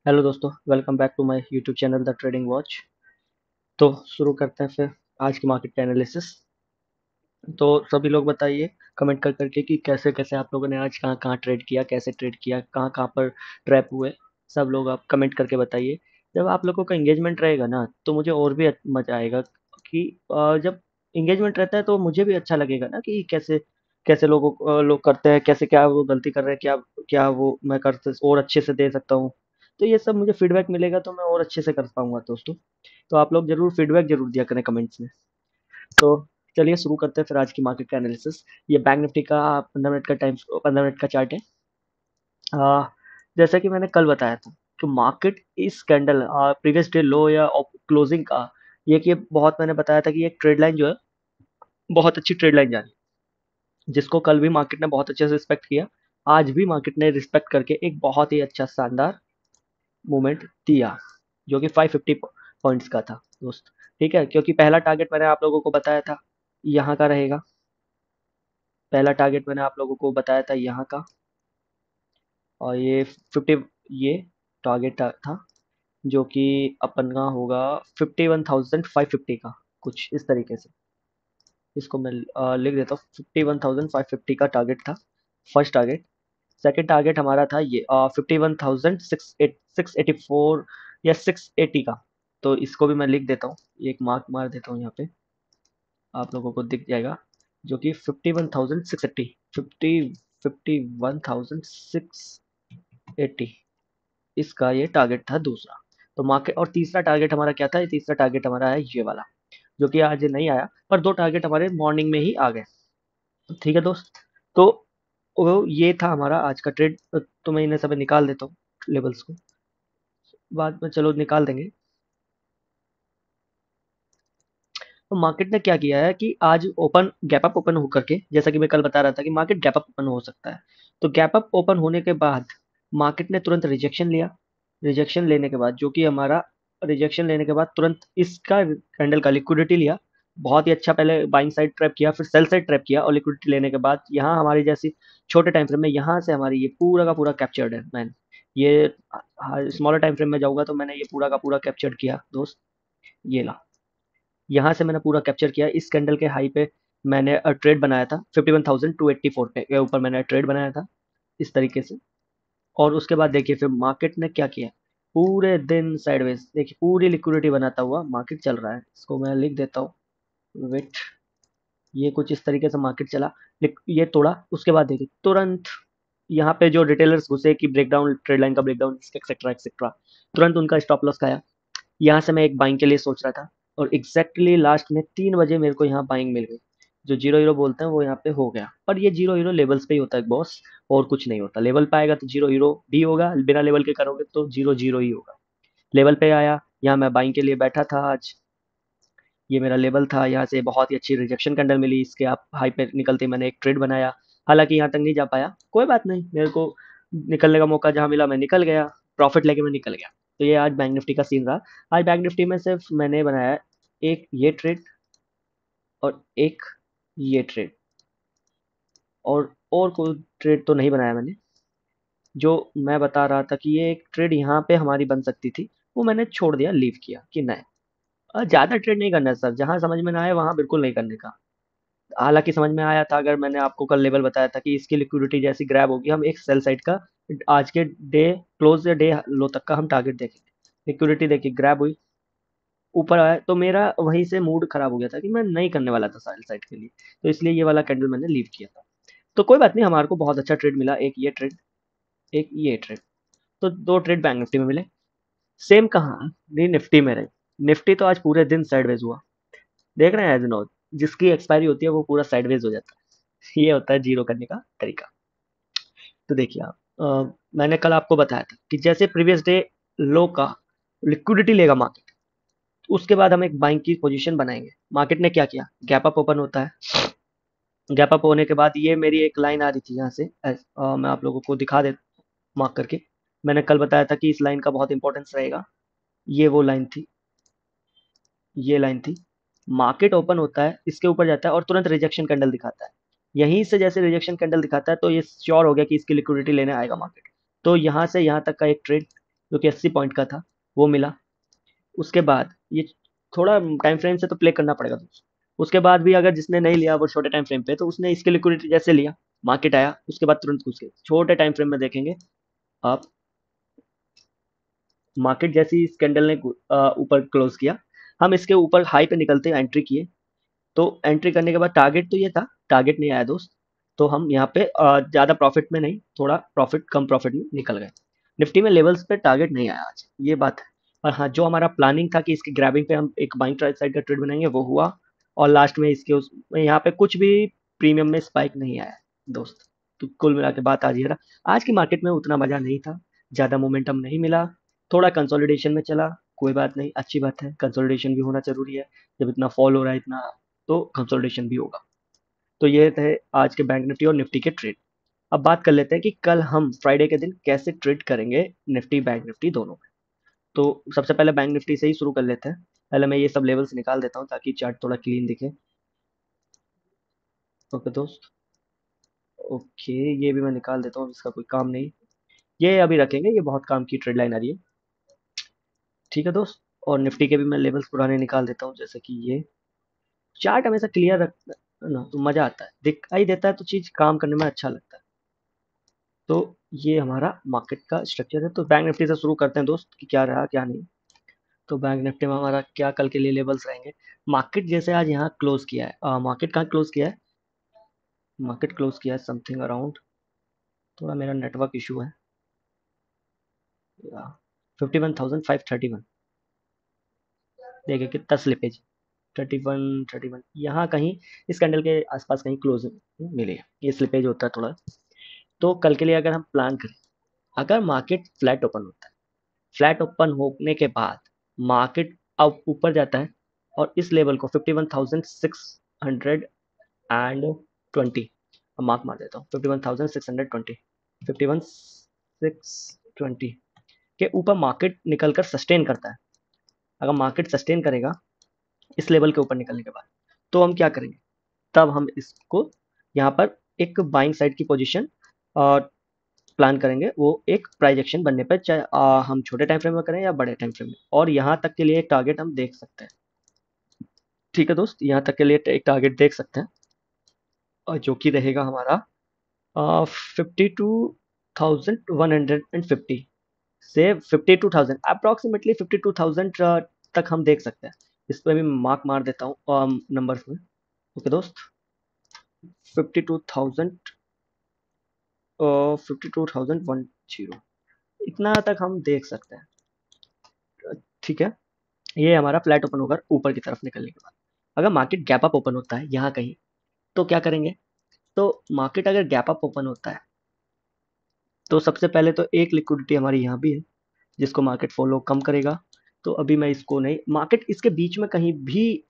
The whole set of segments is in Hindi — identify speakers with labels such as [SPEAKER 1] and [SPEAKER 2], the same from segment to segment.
[SPEAKER 1] हेलो दोस्तों, welcome back to my YouTube channel the Trading Watch. तो शुरू करते हैं फिर आज की मार्केट का एनालिसिस। तो सभी लोग बताइए कमेंट कर करके कि कैसे कैसे आप लोगों ने आज कहाँ कहाँ ट्रेड किया, कैसे ट्रेड किया, कहाँ कहाँ पर ट्रैप हुए। सब लोग आप कमेंट करके बताइए। जब आप लोगों का एंगेजमेंट रहेगा ना तो मुझे और भी मजा आएगा कि जब एंगेजमेंट रहता है तो मुझे भी अच्छा लगेगा ना कि कैसे कैसे लोग करते हैं, कैसे क्या वो गलती कर रहे हैं, क्या क्या वो मैं कर और अच्छे से दे सकता हूँ। तो ये सब मुझे फीडबैक मिलेगा तो मैं और अच्छे से कर पाऊंगा दोस्तों। तो आप लोग जरूर फीडबैक जरूर दिया करें कमेंट्स में। तो चलिए शुरू करते हैं फिर आज की मार्केट का एनालिसिस। ये बैंक निफ्टी का 15 मिनट का चार्ट है। आ, जैसा कि मैंने कल बताया था कि मार्केट इस कैंडल प्रीवियस डे लो या क्लोजिंग का ये कि बहुत मैंने बताया था कि एक ट्रेड लाइन जो है बहुत अच्छी ट्रेड लाइन जा रही है, जिसको कल भी मार्केट ने बहुत अच्छे से रिस्पेक्ट किया। आज भी मार्केट ने रिस्पेक्ट करके एक बहुत ही अच्छा शानदार मूवमेंट दिया, जो कि 550 पॉइंट्स का था दोस्त। ठीक है, क्योंकि पहला टारगेट मैंने आप लोगों को बताया था यहाँ का रहेगा। पहला टारगेट मैंने आप लोगों को बताया था यहाँ का, और ये 50 ये टारगेट था जो कि अपन का होगा 51,550 का, कुछ इस तरीके से। इसको मैं लिख देता हूँ। 51,550 का टारगेट था फर्स्ट टारगेट। सेकंड टारगेट हमारा था ये 51,684 या 680 का। तो इसको भी मैं लिख देता हूँ, एक मार्क मार देता हूँ यहाँ पे, आप लोगों को दिख जाएगा। जो कि 51,680, 51,680, इसका ये टारगेट था दूसरा। तो मार्केट और तीसरा टारगेट हमारा क्या था? ये तीसरा टारगेट हमारा है ये वाला, जो कि आज नहीं आया, पर दो टारगेट हमारे मॉर्निंग में ही आ गए। ठीक है दोस्त। तो ये था हमारा आज का ट्रेड। तो मैं इन्हें सब निकाल देता हूँ लेवल्स को, बाद में चलो निकाल देंगे। तो मार्केट ने क्या किया है कि आज ओपन गैप अप ओपन होकर के, जैसा कि मैं कल बता रहा था कि मार्केट गैप अप ओपन हो सकता है। तो गैप अप ओपन होने के बाद मार्केट ने तुरंत रिजेक्शन लिया। रिजेक्शन लेने के बाद जो कि हमारा रिजेक्शन लेने के बाद तुरंत इसका कैंडल का लिक्विडिटी लिया। बहुत ही अच्छा, पहले बाइंग साइड ट्रैप किया, फिर सेल साइड ट्रैप किया, और लिक्विडिटी लेने के बाद यहाँ हमारी जैसी छोटे टाइम फ्रेम में यहाँ से हमारी ये पूरा का पूरा कैप्चर्ड है। मैंने ये स्मॉलर टाइम फ्रेम में जाऊंगा तो मैंने ये पूरा का पूरा कैप्चर किया दोस्त। ये ला, यहाँ से मैंने पूरा कैप्चर किया। इस कैंडल के हाई पे मैंने ट्रेड बनाया था 51,284 पे के ऊपर मैंने ट्रेड बनाया था इस तरीके से। और उसके बाद देखिए फिर मार्केट ने क्या किया। पूरे दिन साइडवेज देखिए, पूरी लिक्विडिटी बनाता हुआ मार्केट चल रहा है। इसको मैं लिख देता हूँ वेट। ये कुछ इस तरीके से मार्केट चला। ये तोड़ा, उसके बाद देखिए तुरंत यहाँ पे जो रिटेलर्स घुसे कि ब्रेकडाउन, ट्रेड लाइन का ब्रेकडाउन, एक्सेट्रा एक्सेट्रा, तुरंत उनका स्टॉप लॉस खाया। यहाँ से मैं एक बाइंग के लिए सोच रहा था, और एग्जैक्टली लास्ट में 3 बजे मेरे को यहाँ बाइंग मिल गई। जो जीरो हीरो बोलते हैं वो यहाँ पे हो गया। पर ये जीरो हीरो लेवल्स पे ही होता है बॉस, और कुछ नहीं होता। लेवल पे आएगा तो जीरो हीरो भी होगा, बिना लेवल के करोगे तो जीरो जीरो ही होगा। लेवल पे आया, यहाँ मैं बाइंग के लिए बैठा था आज। ये मेरा लेवल था, यहाँ से बहुत ही अच्छी रिजेक्शन कैंडल मिली। इसके आप हाई पे निकलते ही मैंने एक ट्रेड बनाया। हालांकि यहाँ तक नहीं जा पाया, कोई बात नहीं, मेरे को निकलने का मौका जहाँ मिला मैं निकल गया। प्रॉफिट लेके मैं निकल गया। तो ये आज बैंक निफ्टी का सीन रहा। आज बैंक निफ्टी में सिर्फ मैंने बनाया एक ये ट्रेड और एक ये ट्रेड, और कोई ट्रेड तो नहीं बनाया मैंने। जो मैं बता रहा था कि ये एक ट्रेड यहाँ पे हमारी बन सकती थी, वो मैंने छोड़ दिया, लीव किया कि नहीं, ज्यादा ट्रेड नहीं करना है सर। जहां समझ में ना आए वहां बिल्कुल नहीं करने का। हालांकि समझ में आया था, अगर मैंने आपको कल लेवल बताया था कि इसकी लिक्विडिटी जैसी ग्रैब होगी, हम एक सेल साइड का आज के डे क्लोज या डे लो तक का हम टारगेट देखेंगे। लिक्विडिटी देखिए ग्रैब हुई, ऊपर आया, तो मेरा वहीं से मूड खराब हो गया था कि मैं नहीं करने वाला था सेल साइड के लिए। तो इसलिए ये वाला कैंडल मैंने लीव किया था। तो कोई बात नहीं, हमारे को बहुत अच्छा ट्रेड मिला, एक ये ट्रेड, एक ये ट्रेड। तो दो ट्रेड बैंक निफ्टी में मिले। सेम कहाँ नहीं, निफ्टी में रही। निफ्टी तो आज पूरे दिन साइडवेज हुआ, देख रहे हैं एज नो। जिसकी एक्सपायरी होती है वो पूरा साइडवेज हो जाता है। ये होता है जीरो करने का तरीका। तो देखिए आप, मैंने कल आपको बताया था कि जैसे प्रीवियस डे लो का लिक्विडिटी लेगा मार्केट, उसके बाद हम एक बाइंग की पोजीशन बनाएंगे। मार्केट ने क्या किया, गैप अप ओपन होता है। गैप अप होने के बाद ये मेरी एक लाइन आ रही थी यहाँ से, मैं आप लोगों को दिखा दे मार्क करके। मैंने कल बताया था कि इस लाइन का बहुत इंपॉर्टेंस रहेगा। ये वो लाइन थी, ये लाइन थी। मार्केट ओपन होता है, इसके ऊपर जाता है और तुरंत रिजेक्शन कैंडल दिखाता है। यहीं से जैसे रिजेक्शन कैंडल दिखाता है तो ये श्योर हो गया कि इसकी लिक्विडिटी लेने आएगा मार्केट। तो यहाँ से यहाँ तक का एक ट्रेड, जो कि 80 पॉइंट का था, वो मिला। उसके बाद ये थोड़ा टाइम फ्रेम से तो प्ले करना पड़ेगा दोस्तों। उसके बाद भी अगर जिसने नहीं लिया वो छोटे टाइम फ्रेम पे, तो उसने इसकी लिक्विडिटी जैसे लिया, मार्केट आया उसके बाद तुरंत घुस गए। छोटे टाइम फ्रेम में देखेंगे आप, मार्केट जैसी इस कैंडल ने ऊपर क्लोज किया, हम इसके ऊपर हाई पे निकलते एंट्री किए। तो एंट्री करने के बाद टारगेट तो ये था, टारगेट नहीं आया दोस्त। तो हम यहाँ पे ज़्यादा प्रॉफिट में नहीं, थोड़ा प्रॉफिट कम प्रॉफिट में निकल गए। निफ्टी में लेवल्स पे टारगेट नहीं आया आज, ये बात है। और हाँ, जो हमारा प्लानिंग था कि इसकी ग्रैबिंग पे हम एक बाइंग साइड का ट्रेड बनाएंगे, वो हुआ। और लास्ट में इसके उस यहाँ पे कुछ भी प्रीमियम में स्पाइक नहीं आया दोस्त। तो कुल मिला के बात आज ये रहा, आज की मार्केट में उतना मजा नहीं था, ज़्यादा मोमेंटम नहीं मिला, थोड़ा कंसोलिडेशन में चला। कोई बात नहीं, अच्छी बात है, कंसोलिडेशन भी होना जरूरी है। जब इतना फॉल हो रहा है इतना, तो कंसोलिडेशन भी होगा। तो ये थे आज के बैंक निफ्टी और निफ्टी के ट्रेड। अब बात कर लेते हैं कि कल हम फ्राइडे के दिन कैसे ट्रेड करेंगे निफ्टी बैंक निफ्टी दोनों में। तो सबसे पहले बैंक निफ्टी से ही शुरू कर लेते हैं। पहले मैं ये सब लेवल्स निकाल देता हूँ ताकि चार्ट थोड़ा क्लीन दिखे। ओके दोस्त, ओके, ये भी मैं निकाल देता हूँ, इसका कोई काम नहीं। ये अभी रखेंगे, ये बहुत काम की ट्रेड लाइन आ रही है। ठीक है दोस्त। और निफ्टी के भी मैं लेवल्स पुराने निकाल देता हूँ, जैसे कि ये चार्ट हमेशा क्लियर रखना ना, तो मजा आता है, दिखाई देता है तो चीज काम करने में अच्छा लगता है। तो ये हमारा मार्केट का स्ट्रक्चर है। तो बैंक निफ्टी से शुरू करते हैं दोस्त कि क्या रहा क्या नहीं। तो बैंक निफ्टी में हमारा क्या कल के लिए लेवल्स रहेंगे। मार्केट जैसे आज यहाँ क्लोज किया है, मार्केट कहाँ क्लोज किया है, मार्केट क्लोज किया है समथिंग अराउंड, थोड़ा मेरा नेटवर्क इशू है, 51,531। देखिए कितना स्लिपेज, 31 यहाँ कहीं इस कैंडल के आसपास कहीं क्लोज मिले, ये स्लिपेज होता है थोड़ा। तो कल के लिए अगर हम प्लान करें, अगर मार्केट फ्लैट ओपन होता है, फ्लैट ओपन होने के बाद मार्केट अब ऊपर जाता है और इस लेवल को 51,620 मार्क मार देता हूँ, 51,620, 51,620 के ऊपर मार्केट निकलकर सस्टेन करता है। अगर मार्केट सस्टेन करेगा इस लेवल के ऊपर निकलने के बाद, तो हम क्या करेंगे, तब हम इसको यहाँ पर एक बाइंग साइड की पोजीशन और प्लान करेंगे, वो एक प्राइस एक्शन बनने पर, चाहे हम छोटे टाइम फ्रेम में करें या बड़े टाइम फ्रेम में। और यहाँ तक के लिए एक टारगेट हम देख सकते हैं। ठीक है दोस्त, यहाँ तक के लिए एक टारगेट देख सकते हैं, और जो कि रहेगा हमारा 52,150 से 52,000, अप्रॉक्सीमेटली 52,000 तक हम देख सकते हैं। इस पर भी मार्क मार देता हूँ नंबर्स में। ओके दोस्त, 52,000, 52,010, इतना तक हम देख सकते हैं। ठीक है, ये हमारा फ्लैट ओपन होकर ऊपर की तरफ निकलने के बाद, अगर मार्केट गैप अप ओपन होता है यहाँ कहीं, तो क्या करेंगे। तो मार्केट अगर गैप अप ओपन होता है, तो सबसे पहले तो एक लिक्विडिटी हमारी यहाँ भी है, जिसको मार्केट फॉलो कम करेगा। तो अभी मैं इसको नहीं, मार्केट इसके बीच में कहीं भी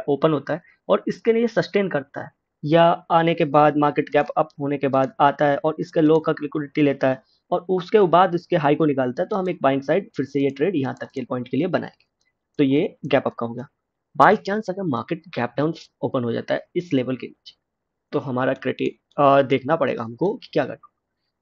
[SPEAKER 1] ओपन होता है और इसके लिए सस्टेन करता है, या आने के बाद मार्केट गैप अप होने के बाद आता है और इसके लो का लिक्विडिटी लेता है और उसके बाद इसके हाई को निकालता है, तो हम एक बाइंग साइड फिर से ये ट्रेड यहाँ तक के पॉइंट के लिए बनाएंगे। तो ये गैप अप का हो गया। बाई चांस अगर मार्केट गैप डाउन ओपन हो जाता है इस लेवल के नीचे, तो हमारा देखना पड़ेगा हमको कि क्या करना।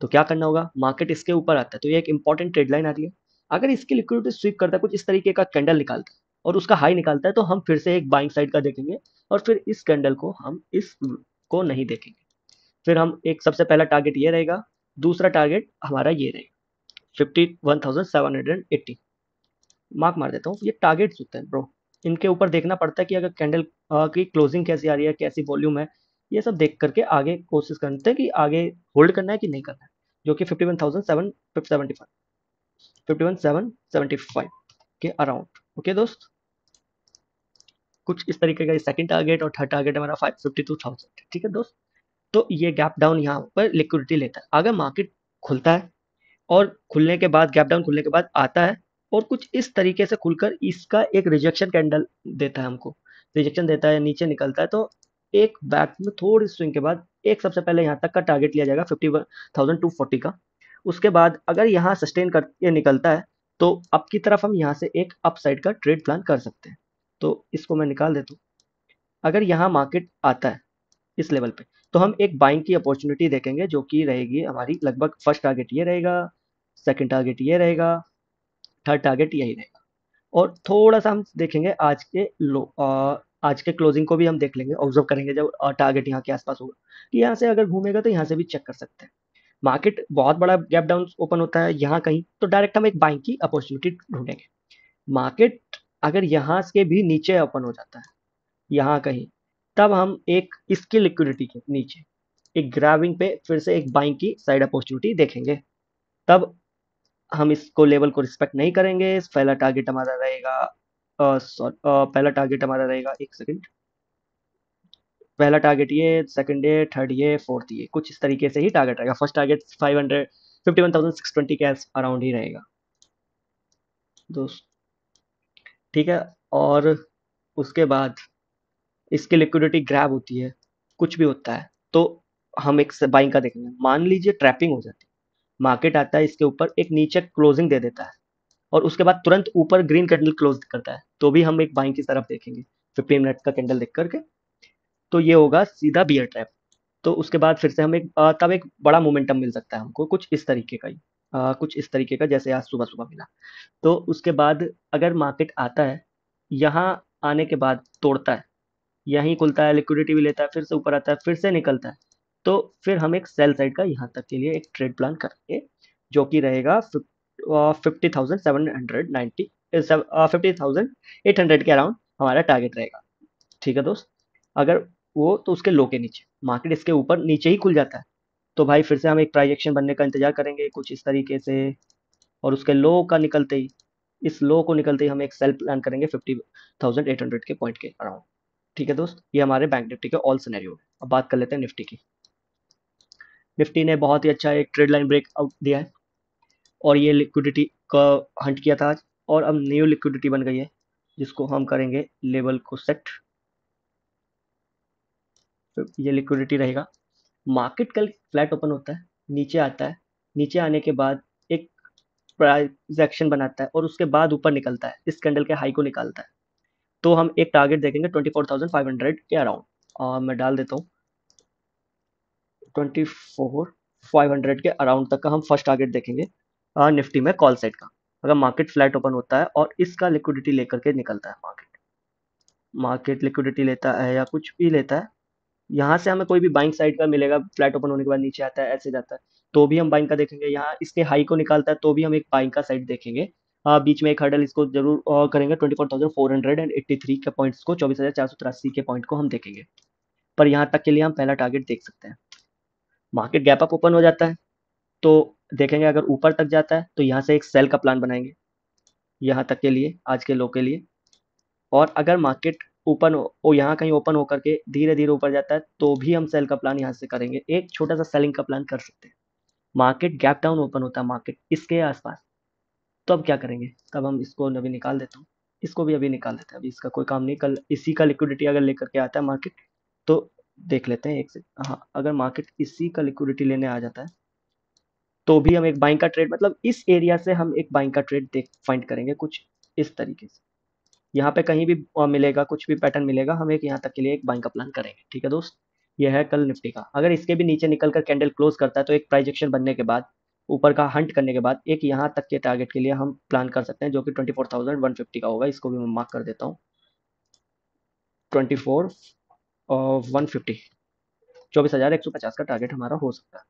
[SPEAKER 1] तो क्या करना होगा, मार्केट इसके ऊपर आता है तो ये एक इंपॉर्टेंट ट्रेड लाइन आ रही है। अगर इसकी लिक्विडिटी स्वीप करता है, कुछ इस तरीके का कैंडल निकालता है और उसका हाई निकालता है, तो हम फिर से एक बाइंग साइड का देखेंगे और फिर इस कैंडल को हम इस को नहीं देखेंगे। फिर हम एक सबसे पहला टारगेट ये रहेगा, दूसरा टारगेट हमारा ये रहेगा 51,780, मार्क मार देता हूँ। ये टारगेट्स होते हैं ब्रो, इनके ऊपर देखना पड़ता है कि अगर कैंडल की क्लोजिंग कैसी आ रही है, कैसी वॉल्यूम है, ये सब देख करके आगे कोशिश करते हैं कि आगे होल्ड करना है कि नहीं करना है, जो कि 51,775, 51,775 के अराउंड। ओके दोस्त, कुछ इस तरीके का सेकंड टारगेट, और थर्ड टारगेट हमारा 52,000। ठीक है दोस्त। तो ये गैप डाउन यहाँ पर लिक्विडिटी लेता है। अगर मार्केट खुलता है और खुलने के बाद गैप डाउन खुलने के बाद आता है और कुछ इस तरीके से खुलकर इसका एक रिजेक्शन कैंडल देता है, हमको रिजेक्शन देता है, नीचे निकलता है, तो एक बैक में थोड़ी स्विंग के बाद एक सबसे पहले यहाँ तक का टारगेट लिया जाएगा 51,240 का। उसके बाद अगर यहाँ सस्टेन करके निकलता है, तो अप की तरफ हम यहाँ से एक अप साइड का ट्रेड प्लान कर सकते हैं। तो इसको मैं निकाल देता हूँ। अगर यहाँ मार्केट आता है इस लेवल पे, तो हम एक बाइंग की अपॉर्चुनिटी देखेंगे, जो कि रहेगी हमारी लगभग फर्स्ट टारगेट ये रहेगा सेकंड टारगेट ये रहेगा, थर्ड टारगेट यही रहेगा। और थोड़ा सा हम देखेंगे आज के क्लोजिंग को भी हम देख लेंगे, ऑब्जर्व करेंगे जब टारगेट यहाँ के आसपास होगा कि यहाँ से अगर घूमेगा तो यहाँ से भी चेक कर सकते हैं। मार्केट बहुत बड़ा गैप डाउन ओपन होता है यहाँ कहीं, तो डायरेक्ट हम एक बाइंग की अपॉर्चुनिटी ढूंढेंगे। मार्केट अगर यहाँ से भी नीचे ओपन हो जाता है यहाँ कहीं, तब हम एक इसकी लिक्विडिटी के नीचे एक ग्रैबिंग पे फिर से एक बाइंग की साइड अपॉर्चुनिटी देखेंगे। तब हम इसको लेवल को रिस्पेक्ट नहीं करेंगे। पहला टारगेट हमारा रहेगा, पहला टारगेट हमारा रहेगा, एक सेकंड, पहला टारगेट ये, सेकंड ये, थर्ड ये, फोर्थ ये, कुछ इस तरीके से ही टारगेट रहेगा। फर्स्ट टारगेट 51,620 के अराउंड ही रहेगा दोस्त, ठीक है। और उसके बाद इसकी लिक्विडिटी ग्रैब होती है, कुछ भी होता है तो हम एक बाइंग का देखेंगे। मान लीजिए ट्रैपिंग हो जाती है, मार्केट आता है इसके ऊपर एक नीचे क्लोजिंग दे देता है और उसके बाद तुरंत ऊपर ग्रीन कैंडल क्लोज करता है, तो भी हम एक बाइंग की तरफ देखेंगे 15 मिनट का कैंडल देख करके। तो ये होगा सीधा बियर ट्रैप। तो उसके बाद फिर से हम तब एक बड़ा मोमेंटम मिल सकता है हमको, कुछ इस तरीके का ही, कुछ इस तरीके का जैसे आज सुबह सुबह मिला। तो उसके बाद अगर मार्केट आता है, यहाँ आने के बाद तोड़ता है, यहीं खुलता है, लिक्विडिटी भी लेता है, फिर से ऊपर आता है, फिर से निकलता है, तो फिर हम एक सेल साइड का यहाँ तक के लिए एक ट्रेड प्लान करेंगे, जो कि रहेगा 50,790, 50,800 के अराउंड हमारा टारगेट रहेगा, ठीक है दोस्त। अगर वो तो उसके लो के नीचे, मार्केट इसके ऊपर नीचे ही खुल जाता है, तो भाई फिर से हम एक प्राइजेक्शन बनने का इंतजार करेंगे कुछ इस तरीके से। और उसके लो का निकलते ही, इस लो को निकलते ही हम एक सेल प्लान करेंगे 50,800 के पॉइंट के अराउंड, ठीक है दोस्त। ये हमारे बैंक निफ्टी के ऑल सिनेरियो। अब बात कर लेते हैं निफ्टी की। निफ्टी ने बहुत ही अच्छा एक ट्रेड लाइन ब्रेकआउट दिया है और ये लिक्विडिटी का हंट किया था आज, और अब न्यू लिक्विडिटी बन गई है जिसको हम करेंगे लेवल को सेट। ये लिक्विडिटी रहेगा। मार्केट कल फ्लैट ओपन होता है, नीचे आता है, नीचे आने के बाद एक प्राइस एक्शन बनाता है और उसके बाद ऊपर निकलता है, इस कैंडल के हाई को निकालता है, तो हम एक टारगेट देखेंगे 24,500 के अराउंड, और मैं डाल देता हूँ 24,500 के अराउंड तक का हम फर्स्ट टारगेट देखेंगे निफ्टी में कॉल साइड का। अगर मार्केट फ्लैट ओपन होता है और इसका लिक्विडिटी लेकर के निकलता है, मार्केट मार्केट लिक्विडिटी लेता है या कुछ भी लेता है, यहाँ से हमें कोई भी बाइंग साइड का मिलेगा, फ्लैट ओपन होने के बाद नीचे आता है, ऐसे जाता है, तो भी हम बाइंग का देखेंगे। यहाँ इसके हाई को निकालता है तो भी हम एक बाइंग का साइड देखेंगे। बीच में एक हर्डल इसको जरूर करेंगे 24,483 के पॉइंट्स को, 24,483 के पॉइंट को हम देखेंगे। पर यहाँ तक के लिए हम पहला टारगेट देख सकते हैं। मार्केट गैप अप ओपन हो जाता है तो देखेंगे, अगर ऊपर तक जाता है तो यहाँ से एक सेल का प्लान बनाएंगे यहाँ तक के लिए, आज के लो के लिए। और अगर मार्केट ओपन हो यहाँ कहीं ओपन होकर के धीरे धीरे ऊपर जाता है तो भी हम सेल का प्लान यहाँ से करेंगे, एक छोटा सा सेलिंग का प्लान कर सकते हैं। मार्केट गैप डाउन ओपन होता है मार्केट इसके आसपास, तो अब क्या करेंगे, तब हम इसको अभी निकाल देता हूँ, इसको भी अभी निकाल देते हैं, अभी इसका कोई काम नहीं। कल इसी का लिक्विडिटी अगर लेकर के आता है मार्केट, तो देख लेते हैं एक से। हाँ, अगर मार्केट इसी का लिक्विडिटी लेने आ जाता है तो भी हम एक बाइंग का ट्रेड, मतलब इस एरिया से हम एक बाइंग का ट्रेड देख फाइंड करेंगे कुछ इस तरीके से। यहाँ पे कहीं भी मिलेगा, कुछ भी पैटर्न मिलेगा, हम एक यहाँ तक के लिए एक बाइंग का प्लान करेंगे, ठीक है दोस्त। यह है कल निफ्टी का। अगर इसके भी नीचे निकल कर कैंडल क्लोज करता है तो एक प्राइजेक्शन बनने के बाद, ऊपर का हंट करने के बाद, एक यहाँ तक के टारगेट के लिए हम प्लान कर सकते हैं, जो कि 24,150 का होगा। इसको भी मैं मार्क कर देता हूँ, 24,150, 24,150 का टारगेट हमारा हो सकता है।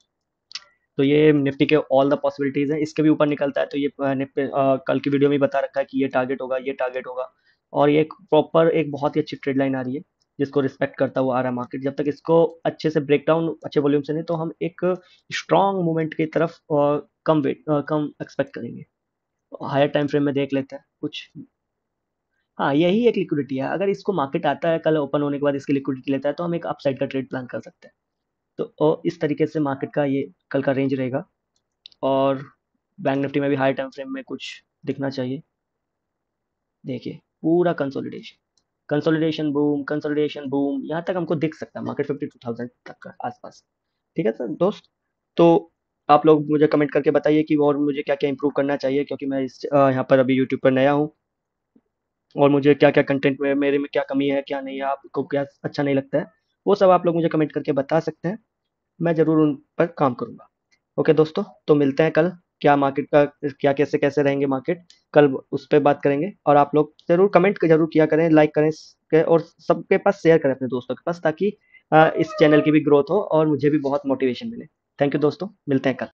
[SPEAKER 1] तो ये निफ्टी के ऑल द पॉसिबिलिटीज हैं। इसके भी ऊपर निकलता है तो ये कल की वीडियो में बता रखा है कि ये टारगेट होगा, ये टारगेट होगा। और ये एक प्रॉपर एक बहुत ही अच्छी ट्रेड लाइन आ रही है जिसको रिस्पेक्ट करता हुआ आ रहा है मार्केट। जब तक इसको अच्छे से ब्रेकडाउन अच्छे वॉल्यूम से नहीं, तो हम एक स्ट्रॉन्ग मूवमेंट की तरफ कम एक्सपेक्ट करेंगे। हायर टाइम फ्रेम में देख लेते हैं कुछ। हाँ, यही एक लिक्विडिटी है। अगर इसको मार्केट आता है कल ओपन होने के बाद इसकी लिक्विडिटी लेता है तो हम एक अपसाइड का ट्रेड प्लान कर सकते हैं। तो इस तरीके से मार्केट का ये कल का रेंज रहेगा। और बैंक निफ्टी में भी हाई टाइम फ्रेम में कुछ दिखना चाहिए। देखिए, पूरा कंसोलिडेशन, कंसोलिडेशन बूम, यहाँ तक हमको दिख सकता है मार्केट 52,000 तक का आसपास, ठीक है सर दोस्त। तो आप लोग मुझे कमेंट करके बताइए कि और मुझे क्या क्या इंप्रूव करना चाहिए, क्योंकि मैं यहाँ पर अभी यूट्यूब पर नया हूँ, और मुझे क्या क्या कंटेंट में मेरे में क्या कमी है, क्या नहीं है, आपको क्या अच्छा नहीं लगता है, वो सब आप लोग मुझे कमेंट करके बता सकते हैं। मैं ज़रूर उन पर काम करूँगा। ओके दोस्तों, तो मिलते हैं कल। क्या मार्केट का क्या कैसे रहेंगे मार्केट, कल उस पे बात करेंगे। और आप लोग ज़रूर कमेंट ज़रूर किया करें, लाइक करें और सबके पास शेयर करें अपने दोस्तों के पास, ताकि इस चैनल की भी ग्रोथ हो और मुझे भी बहुत मोटिवेशन मिले। थैंक यू दोस्तों, मिलते हैं कल।